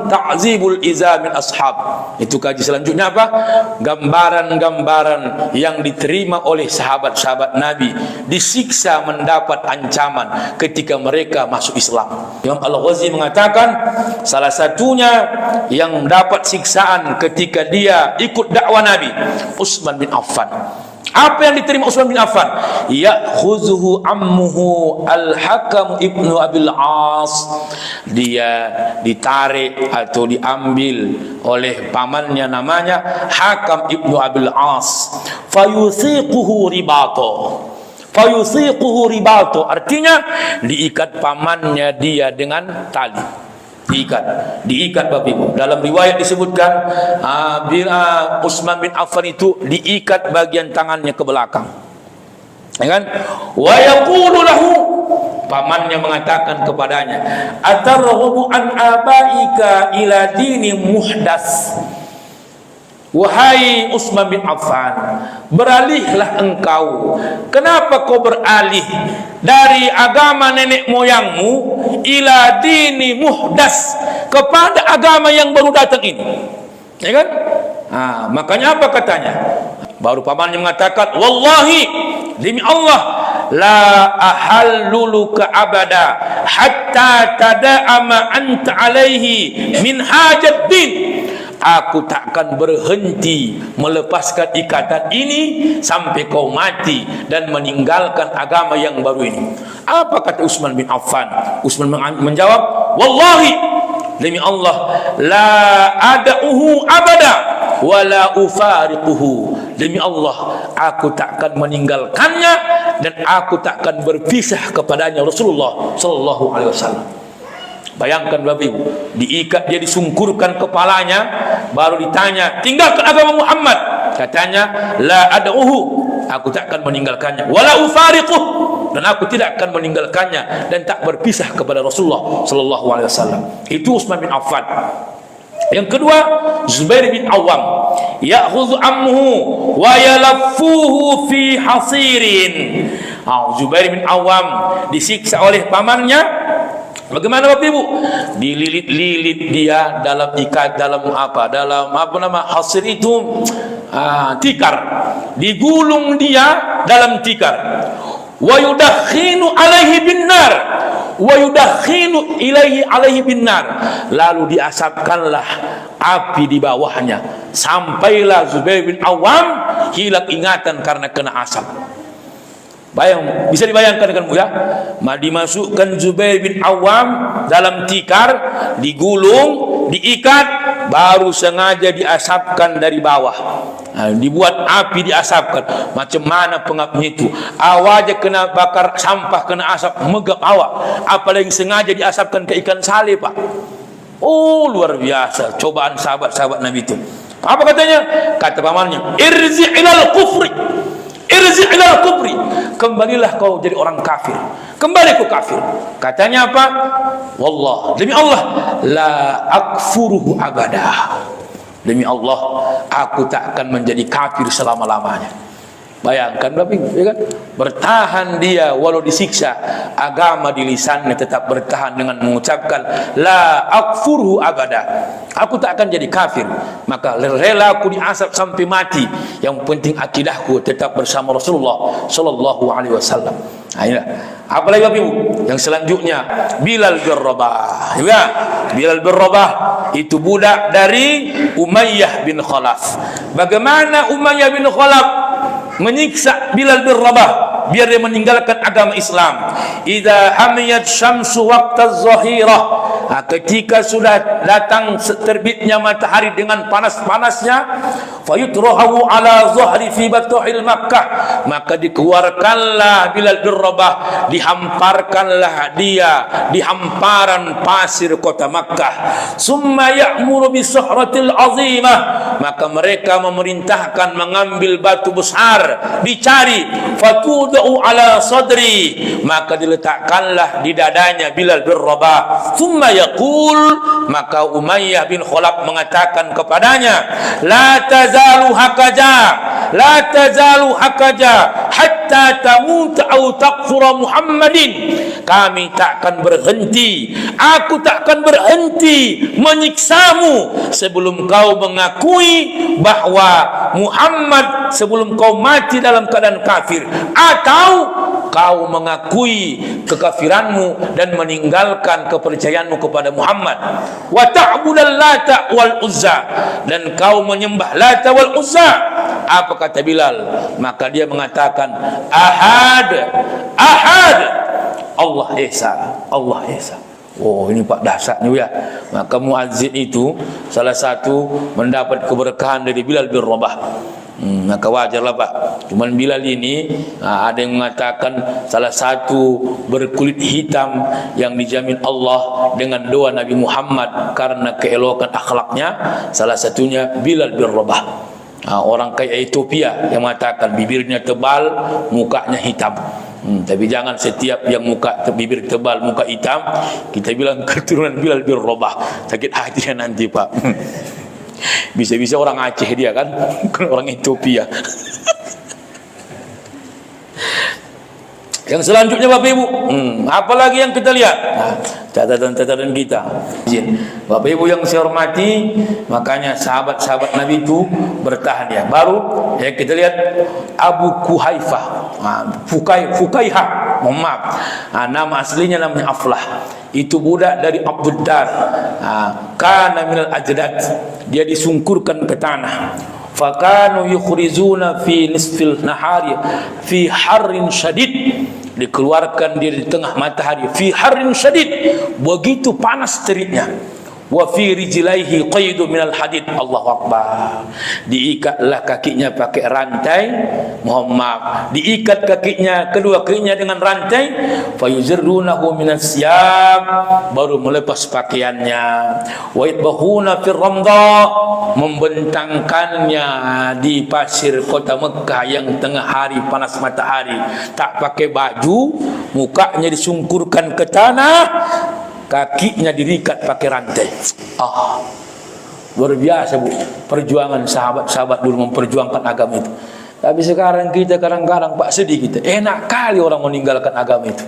ta'zibul iza min ashab. Itu kaji selanjutnya apa? Gambaran-gambaran yang diterima oleh sahabat-sahabat Nabi disiksa mendapat ancaman ketika mereka masuk Islam. Imam Al-Ghazi mengatakan salah satunya yang mendapat siksaan ketika dia ikut dakwah Nabi, Utsman bin Affan. Apa yang diterima Utsman bin Affan? Ya'khuzuhu ammuhu Al-Hakam ibnu Abil As. Dia ditarik atau diambil oleh pamannya namanya Hakam ibnu Abil As. Fayuthiquhu ribato. Fayuthiquhu ribato artinya diikat pamannya dia dengan tali. Diikat Bapak Ibu. Dalam riwayat disebutkan bila Utsman bin Affan itu diikat bagian tangannya ke belakang, ya kan? Wa yaqulu lahu, pamannya mengatakan kepadanya, atarghabu an abaika ila dini muhdas. Wahai Utsman bin Affan, beralihlah engkau. Kenapa kau beralih dari agama nenek moyangmu ila dini muhdas, kepada agama yang baru datang ini? Ya kan? Makanya apa katanya? Baru pamannya mengatakan, wallahi, demi Allah, la ahalluluka abada hatta tada'ama anta alaihi min hajat din. Aku takkan berhenti melepaskan ikatan ini sampai kau mati dan meninggalkan agama yang baru ini. Apa kata Utsman bin Affan? Utsman menjawab, wallahi, demi Allah, la ada'uhu abada wa la ufariquhu. Demi Allah, aku takkan meninggalkannya dan aku takkan berpisah kepadanya. Rasulullah sallallahu alaihi wasallam. Bayangkan Bapak Ibu, diikat, dia disungkurkan kepalanya, baru ditanya, tinggalkan agama Muhammad. Katanya, la ad'uhu, aku tak akan meninggalkannya, wala ufariquh, dan aku tidak akan meninggalkannya dan tak berpisah kepada Rasulullah sallallahu alaihi wasallam. Itu Utsman bin Affan. Yang kedua, Zubair bin Awam, ya'khudhu ammuhu wa yalaffuhu fi hasirin. Zubair bin Awam disiksa oleh pamannya. Bagaimana Bapak Ibu? Dililit-lilit dia dalam hasir itu, tikar. Digulung dia dalam tikar. Wa yudakhinu alaihi binnar. Wa yudakhinu alaihi binnar. Lalu diasapkanlah api di bawahnya. Sampailah Zubair bin Awam hilang ingatan karena kena asap. Bisa dibayangkan dengan mudah. Dimasukkan Zubair bin Awam dalam tikar, digulung, diikat, baru sengaja diasapkan dari bawah. Dibuat api, diasapkan. Macam mana pengapnya itu? Awak aja kena bakar sampah, kena asap, megap awak. Apalagi sengaja diasapkan ke ikan sale, Pak. Oh, luar biasa cobaan sahabat-sahabat Nabi itu. Apa katanya? Kata pamannya, irji ilal kufri. Irji ilal kufri. Kembalilah kau jadi orang kafir. Kembali kau kafir. Katanya apa? Wallah, demi Allah, la akfuruhu abada. Demi Allah, aku tak akan menjadi kafir selama-lamanya. Bayangkan Bapak Ibu, ya kan? Bertahan dia walau disiksa, agama di lisannya tetap bertahan dengan mengucapkan la akfurhu abada. Aku tak akan jadi kafir, maka rela aku diasap sampai mati. Yang penting akidahku tetap bersama Rasulullah sallallahu alaihi wasallam. Apalagi Bapak Ibu, yang selanjutnya Bilal bin Rabah. Ya, Bilal bin Rabah itu budak dari Umayyah bin Khalaf. Bagaimana Umayyah bin Khalaf menyiksa Bilal bin Rabah biar dia meninggalkan agama Islam? Idza hamiyat syamsu waqtaz zahirah, ketika sudah datang terbitnya matahari dengan panas-panasnya, fayutrahu ala zahri fi batuhil Makkah, maka dikeluarkanlah Bilal bin Rabah, dihamparkanlah dia di hamparan pasir kota Makkah. Summa ya'muru bi suhratil azimah, maka mereka memerintahkan mengambil batu besar, dicari, fatudau ala sadri, maka diletakkanlah di dadanya Bilal bin Rabah. Thumma yaqul, maka Umayyah bin Khalaf mengatakan kepadanya, la tazalu hakaja, la tazalu hakaja hatta tamut au takfura Muhammadin. Kami takkan berhenti, aku takkan berhenti menyiksamu sebelum kau mengakui bahwa Muhammad, sebelum kau mati dalam keadaan kafir, atau kau mengakui kekafiranmu dan meninggalkan kepercayaanmu kepada Muhammad. Wa ta'budal Lata wal Uzza, dan kau menyembah Lata wal Uzza. Apa kata Bilal? Maka dia mengatakan, Ahad, Ahad, Allah Esa, Allah Esa. Oh, ini Pak dahsyatnya ya. Maka muazzin itu salah satu mendapat keberkahan dari Bilal bin Rabah. Maka wajarlah Pak. Cuman Bilal ini ada yang mengatakan salah satu berkulit hitam yang dijamin Allah dengan doa Nabi Muhammad karena keelokan akhlaknya. Salah satunya Bilal bin Rabah. Orang kaya Ethiopia yang mengatakan bibirnya tebal, mukanya hitam. Tapi jangan setiap yang muka bibir tebal, muka hitam kita bilang keturunan Bilal bin Rabah. Sakit hatinya nanti Pak. Bisa-bisa orang Aceh dia kan, bukan orang Ethiopia. Yang selanjutnya Bapak Ibu, apalagi yang kita lihat? Catatan-catatan kita. Bapak Ibu yang saya hormati, makanya sahabat-sahabat Nabi itu bertahan ya. Baru ya kita lihat Abu Kuhaifah, Fukaiha, maaf. Nama aslinya namanya Aflah. Itu budak dari Abdul Dar. Kana minal ajdad. Dia disungkurkan ke tanah. Fakanu yukhrizuna fi nisfil nahari fi harrin syadid. Dikeluarkan dia di tengah matahari fi harrin syadid, begitu panas teriknya. Wa fi rijlaihi qaidun minal hadid. Allahu Akbar. Diikatlah kakinya pakai rantai, mohon maaf, diikat kakinya, kedua kakinya dengan rantai. Fayuzirrunahu minas siyab, baru melepas pakaiannya. Wa yadbahuna fir ramda, membentangkannya di pasir kota Mekah yang tengah hari panas matahari. Tak pakai baju, mukanya disungkurkan ke tanah, kakinya dirikat pakai rantai. Luar biasa Bu, perjuangan sahabat-sahabat dulu memperjuangkan agama itu. Tapi sekarang kita kadang-kadang Pak sedih kita. Enak kali orang meninggalkan agama itu.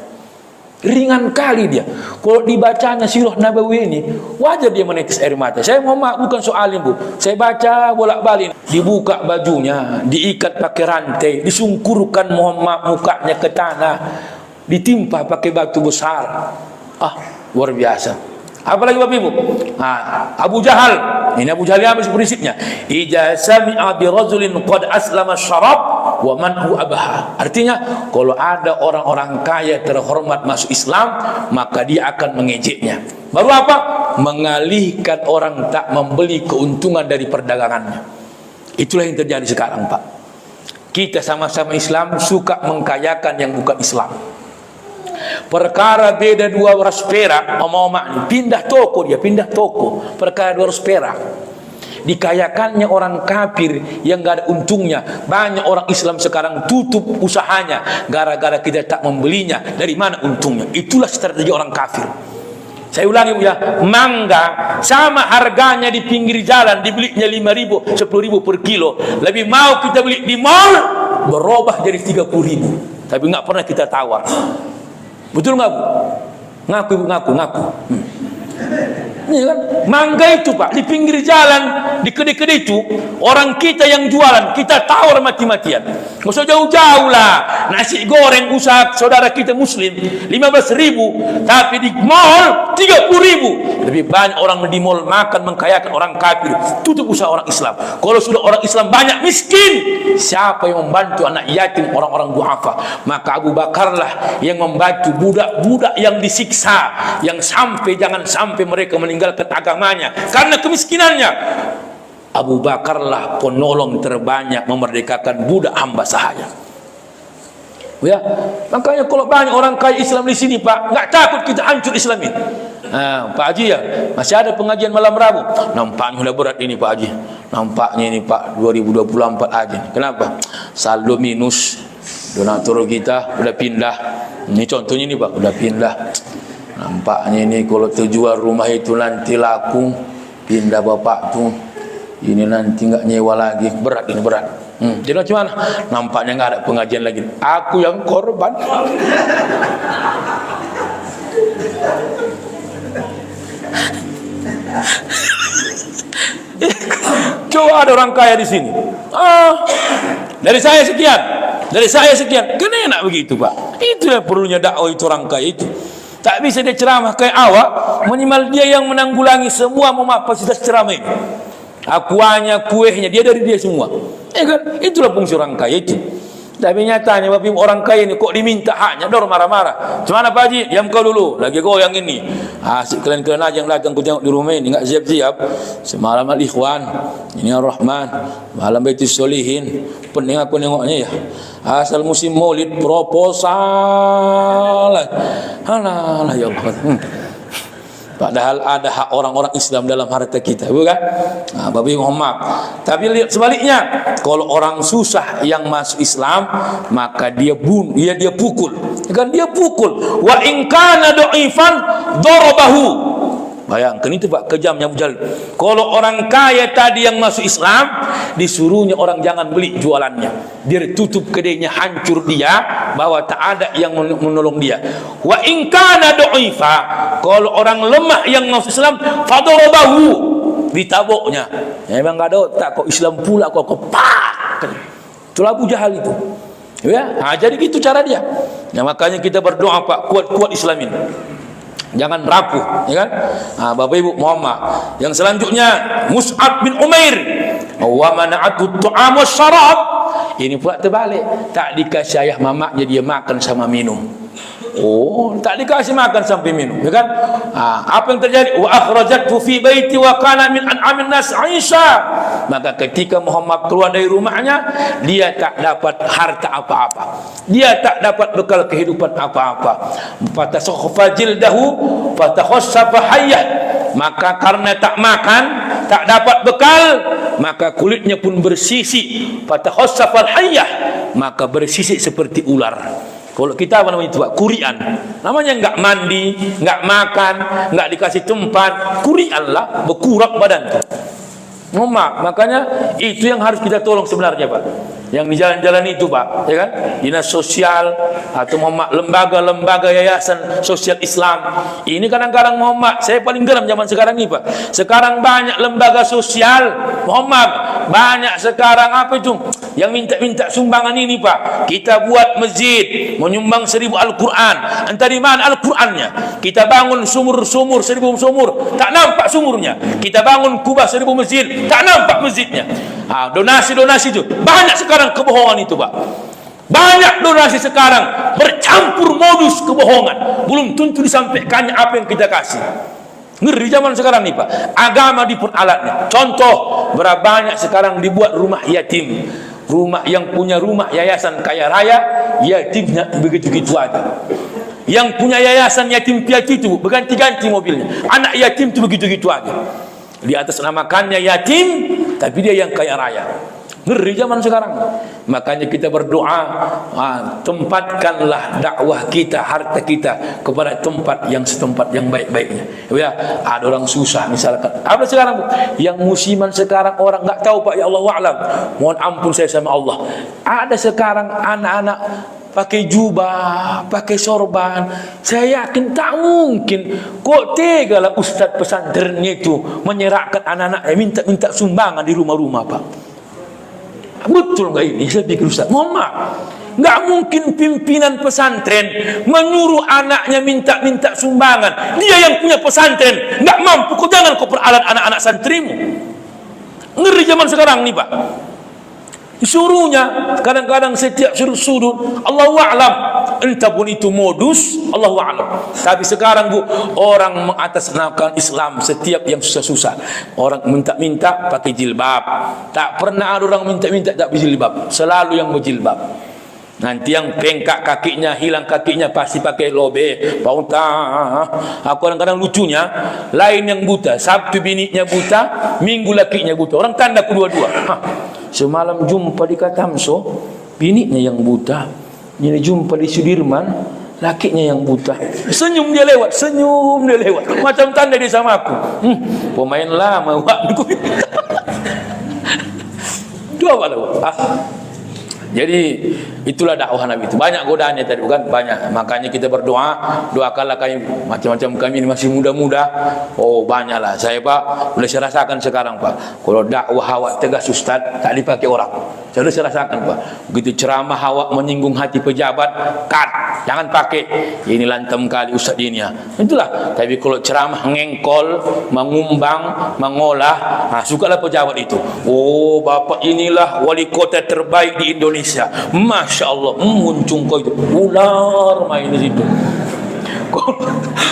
Ringan kali dia. Kalau dibacanya Sirah Nabawi ini, wajar dia menetes air mata. Saya mohon maaf, bukan soalnya Bu. Saya baca bolak-balik. Dibuka bajunya, diikat pakai rantai, disungkurkan mohon maaf mukanya ke tanah, ditimpa pakai batu besar. Luar biasa. Apalagi Bapak Ibu? Abu Jahal. Ini Abu Jahal habis prinsipnya. Ija sami'a bi rajulin qad aslama syarab wa manhu abaha. Artinya, kalau ada orang-orang kaya terhormat masuk Islam, maka dia akan mengejeknya. Baru apa? Mengalihkan orang tak membeli keuntungan dari perdagangannya. Itulah yang terjadi sekarang Pak. Kita sama-sama Islam suka mengkayakan yang bukan Islam. Perkara beda 200 perak, omong-omong pindah toko dia, pindah toko. Perkara 200 perak. Dikayakannya orang kafir yang gak ada untungnya. Banyak orang Islam sekarang tutup usahanya gara-gara kita tak membelinya. Dari mana untungnya? Itulah strategi orang kafir. Saya ulangi Bu ya, mangga sama harganya di pinggir jalan dibelinya 5.000, 10.000 per kilo. Lebih mau kita beli di mall, berubah jadi 30.000. Tapi nggak pernah kita tawar. Betul nggak Bu? Ngaku Ibu, ngaku. Ini kan mangga itu Pak di pinggir jalan, di kedai-kedai itu orang kita yang jualan kita tawar mati-matian. Nggak usah jauh-jauh lah. Nasi goreng usaha saudara kita Muslim 15.000, tapi di mall 30.000. Lebih banyak orang di mall makan mengkayakan orang kafir, tutup usaha orang Islam. Kalau sudah orang Islam banyak miskin, siapa yang membantu anak yatim, orang-orang duafa? Maka Abu Bakarlah yang membantu budak-budak yang disiksa, yang jangan sampai mereka meninggalkan agamanya karena kemiskinannya. Abu Bakarlah penolong terbanyak memerdekakan budak hamba sahaya. Ya, makanya kalau banyak orang kaya Islam di sini Pak, nggak takut kita hancur Islam ini. Pak Haji ya, masih ada pengajian malam Rabu. Nampaknya udah berat ini Pak Haji. Nampaknya ini Pak 2024 aja. Kenapa? Saldo minus. Donatur kita udah pindah. Ini contohnya ini Pak, udah pindah. Nampaknya ini kalau terjual rumah itu nanti laku, pindah bapak tuh. ini nanti nggak nyewa lagi, berat ini berat. Jadi macam mana? Nampaknya nggak ada pengajian lagi. Aku yang korban. Coba ada orang kaya di sini. Dari saya sekian. Kan enak begitu, Pak. Itu yang perlunya dakwah itu, orang kaya itu. Tak bisa dia ceramah kayak awak, minimal dia yang menanggulangi semua kapasitas ceramah itu. Akuannya, kuehnya, dia dari dia semua. Kan? Itulah fungsi orang kaya itu. Tapi nyatanya Bapak orang kaya ini kok diminta haknya, dor marah-marah. Cuma Pak Haji, diam kau dulu, lagi goyang ini. Asik kalian-kalian aja yang datang ku tengok di rumah ini, enggak siap-siap. Semalam al-ikhwan, ini ar-Rahman, malam Baitus Solihin. Pening aku nengoknya ya. Asal musim Maulid proposal. Alah ya Allah. Padahal ada hak orang-orang Islam dalam harta kita, bukan? Babi Muhammad. Tapi lihat sebaliknya, kalau orang susah yang masuk Islam, maka dia bunuh, dia pukul. Kan dia pukul. Wa in kana dhaifan darabahu. Bayangkan itu Pak, kejamnya Mujal. Kalau orang kaya tadi yang masuk Islam, disuruhnya orang jangan beli jualannya. Dia tutup kedainya, hancur dia, bahwa tak ada yang menolong dia. Wa in kana dha'ifa, kalau orang lemah yang masuk Islam, fadarabahu, ditaboknya. Memang enggak ada otak kok Islam pula kok pak. Itulah Abu Jahal itu. Ya, jadi gitu cara dia. Ya, makanya kita berdoa Pak, kuat-kuat Islamin. Jangan rapuh, ya kan? Bapak Ibu Muhammad. Yang selanjutnya Mus'ab bin Umair, wa mana'atu tu'am wasyarab. Ini pula terbalik, tak dikasih ayah mamaknya, dia makan sama minum. Tak dikasih makan sampai minum, ya kan? Apa yang terjadi? Wa akhrajathu fi baiti wa kana min an'amin nas 'aisha. Maka ketika Muhammad keluar dari rumahnya, dia tak dapat harta apa-apa. Dia tak dapat bekal kehidupan apa-apa. Fatasakhafa jildahu fatakhassafa hayyah. Maka karena tak makan, tak dapat bekal, maka kulitnya pun bersisik. Fatakhassafa hayyah, maka bersisik seperti ular. Kalau kita apa namanya itu Pak? Kurian. Namanya enggak mandi, enggak makan, enggak dikasih tempat, kurian lah, berkurak badan tuh. Makanya itu yang harus kita tolong sebenarnya Pak. Yang di jalan-jalan itu Pak, ya kan? Dinas sosial atau lembaga-lembaga yayasan sosial Islam. Ini kadang-kadang Muhammad, saya paling geram zaman sekarang ini Pak. Sekarang banyak lembaga sosial Muhammad, banyak sekarang apa itu yang minta-minta sumbangan ini Pak. Kita buat masjid, menyumbang 1000 Al-Quran. Entah di mana Al-Qurannya. Kita bangun sumur-sumur 1000 sumur, tak nampak sumurnya. Kita bangun kubah 1000 masjid, tak nampak masjidnya. Donasi-donasi itu banyak sekarang, kebohongan itu Pak. Banyak donasi sekarang bercampur modus kebohongan, belum tentu disampaikannya apa yang kita kasih. Ngeri zaman sekarang nih Pak. Agama diperalatnya. Contoh, berapa banyak sekarang dibuat rumah yatim, rumah yang punya rumah yayasan kaya raya, yatimnya begitu-gitu aja. Yang punya yayasan yatim piatu itu berganti-ganti mobilnya, anak yatim itu begitu-gitu aja. Di atas namakannya yatim, tapi dia yang kaya raya. Ngeri zaman sekarang. Makanya kita berdoa, tempatkanlah dakwah kita, harta kita kepada tempat yang setempat yang baik-baiknya. Ya, ada orang susah misalkan. Apa sekarang yang musiman sekarang orang nggak tahu Pak, ya Allah wa'lam. Mohon ampun saya sama Allah. Ada sekarang anak-anak pakai jubah, pakai sorban. Saya yakin tak mungkin kok tegalah ustaz pesantrennya itu menyerahkan anak-anaknya minta sumbangan di rumah-rumah Pak. Betul nggak ini? Saya pikir ustaz, mohon maaf, nggak mungkin pimpinan pesantren menyuruh anaknya minta sumbangan. Dia yang punya pesantren nggak mampu, kok jangan kau peralat anak-anak santrimu. Ngeri zaman sekarang nih Pak. Disuruhnya kadang-kadang setiap sudut Allahu a'lam, entah pun itu modus, Allahu a'lam. Tapi sekarang Bu, orang mengatasnamakan Islam setiap yang susah-susah. Orang minta-minta pakai jilbab. Tak pernah ada orang minta-minta tak berjilbab, selalu yang berjilbab. Nanti yang bengkak kakinya, hilang kakinya pasti pakai lobe. Aku kadang-kadang lucunya, lain yang buta, Sabtu bininya buta, Minggu lakinya buta. Orang tanda kedua-dua. Semalam jumpa di Katamso, bininya yang buta. Jadi jumpa di Sudirman, lakinya yang buta. Senyum dia lewat. Macam tanda dia sama aku. Pemain lama, waktu Dua apa tahu? Jadi itulah dakwah Nabi itu. Banyak godaannya tadi bukan? Banyak. Makanya kita berdoa, doakanlah kami macam-macam, kami ini masih muda-muda. Oh banyaklah. Saya Pak, boleh saya rasakan sekarang Pak. Kalau dakwah awak tegas Ustaz, tak dipakai orang. Saya rasakan Pak. Begitu ceramah awak menyinggung hati pejabat, cut. Jangan pakai. Ini lantem kali Ustaz ini ya. Itulah. Tapi kalau ceramah ngengkol, mengumbang, mengolah, sukalah pejabat itu. Oh Bapak inilah wali kota terbaik di Indonesia. Masya Allah, muncung kau itu ular main di situ.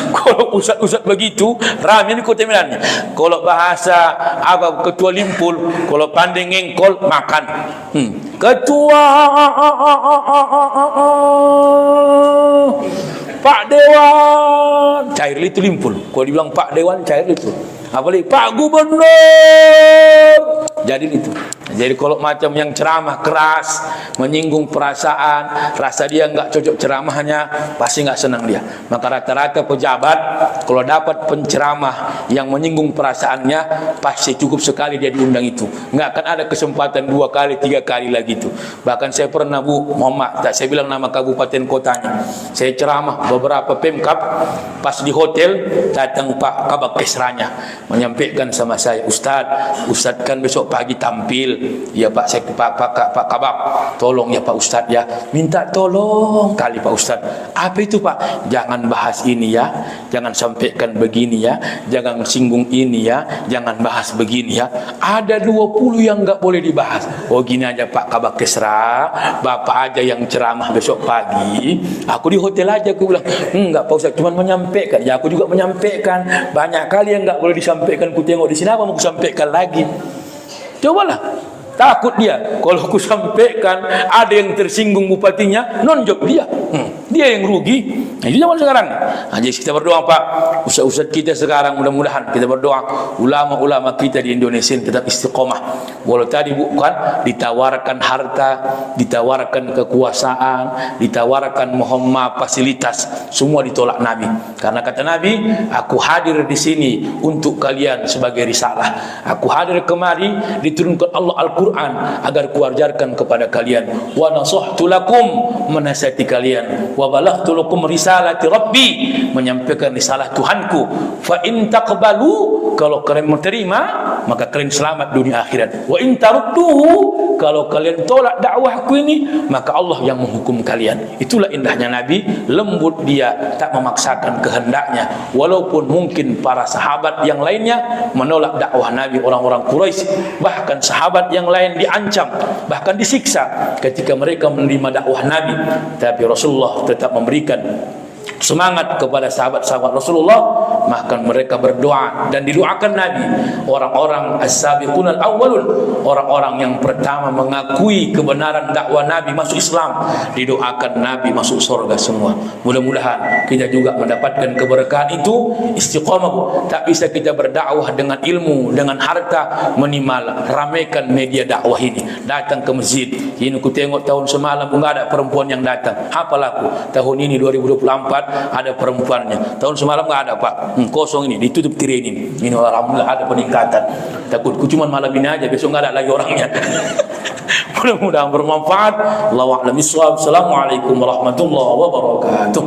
Kalau ustaz-ustaz begitu, ramai di kota Medan. Kalau bahasa apa ketua limpul, kalau pandai ngengkol makan. Ketua Pak Dewan, cair itu limpul. Kalau dibilang Pak Dewan, cair itu. Apalagi Pak Gubernur, jadi itu. Jadi kalau macam yang ceramah keras, menyinggung perasaan, rasa dia enggak cocok ceramahnya, pasti enggak senang dia. Maka rata-rata pejabat kalau dapat penceramah yang menyinggung perasaannya, pasti cukup sekali dia diundang itu. Enggak akan ada kesempatan 2 kali, 3 kali lagi itu. Bahkan saya pernah Bu, Muhammad, tak saya bilang nama kabupaten kotanya. Saya ceramah beberapa Pemkab, pas di hotel datang Pak Kabak Kesranya menyampaikan sama saya, Ustaz kan besok pagi tampil. Ya Pak, saya Pak Kabak, tolong ya Pak Ustaz ya, minta tolong kali Pak Ustaz. Apa itu Pak? Jangan bahas ini ya, jangan sampaikan begini ya, jangan singgung ini ya, jangan bahas begini ya. Ada 20 yang enggak boleh dibahas. Oh gini aja Pak Kabak Kesra, Bapak aja yang ceramah besok pagi. Aku di hotel aja, aku bilang enggak Pak Ustaz, cuma menyampaikan. Ya aku juga menyampaikan. Banyak kali yang enggak boleh disampaikan, ku tengok di sini, apa mau ku sampaikan lagi? Cobalah. Takut dia kalau aku sampaikan ada yang tersinggung bupatinya, nonjok dia. Dia yang rugi. Nah, itu zaman sekarang. Nah, jadi kita berdoa Pak, ustaz-ustaz kita sekarang mudah-mudahan kita berdoa ulama-ulama kita di Indonesia tetap istiqomah. Walau tadi bukan ditawarkan harta, ditawarkan kekuasaan, ditawarkan mohon maaf fasilitas, semua ditolak Nabi. Karena kata Nabi, aku hadir di sini untuk kalian sebagai risalah. Aku hadir kemari diturunkan Allah Al-Quran agar kuajarkan kepada kalian. Wa nasahtu lakum, menasihati kalian. Wa balaghtu lakum risalati Rabbi, menyampaikan risalah Tuhanku. Fa in taqbalu, kalau kalian menerima maka kalian selamat dunia akhirat. Wa in tarudduhu, kalau kalian tolak dakwahku ini maka Allah yang menghukum kalian. Itulah indahnya Nabi, lembut dia, tak memaksakan kehendaknya. Walaupun mungkin para sahabat yang lainnya menolak dakwah Nabi, orang-orang Quraisy, bahkan sahabat yang lain diancam, bahkan disiksa ketika mereka menerima dakwah Nabi, tapi Rasulullah tetap memberikan semangat kepada sahabat-sahabat Rasulullah. Maka mereka berdoa dan didoakan Nabi, orang-orang as-sabiqun al-awwalun, orang-orang yang pertama mengakui kebenaran dakwah Nabi masuk Islam, didoakan Nabi masuk surga semua. Mudah-mudahan kita juga mendapatkan keberkahan itu, istiqamah. Tak bisa kita berdakwah dengan ilmu, dengan harta, minimal ramaikan media dakwah ini. Datang ke masjid. Ini ku tengok tahun semalam enggak ada perempuan yang datang. Apalah aku tahun ini 2024 ada perempuannya. Tahun semalam enggak ada Pak. Kosong ini, ditutup tirai ini. Ini alhamdulillah ada peningkatan. Takutku cuma malam ini aja, besok enggak ada lagi orangnya. Mudah-mudahan bermanfaat. Allahu a'lam bishawab. Assalamualaikum warahmatullahi wabarakatuh.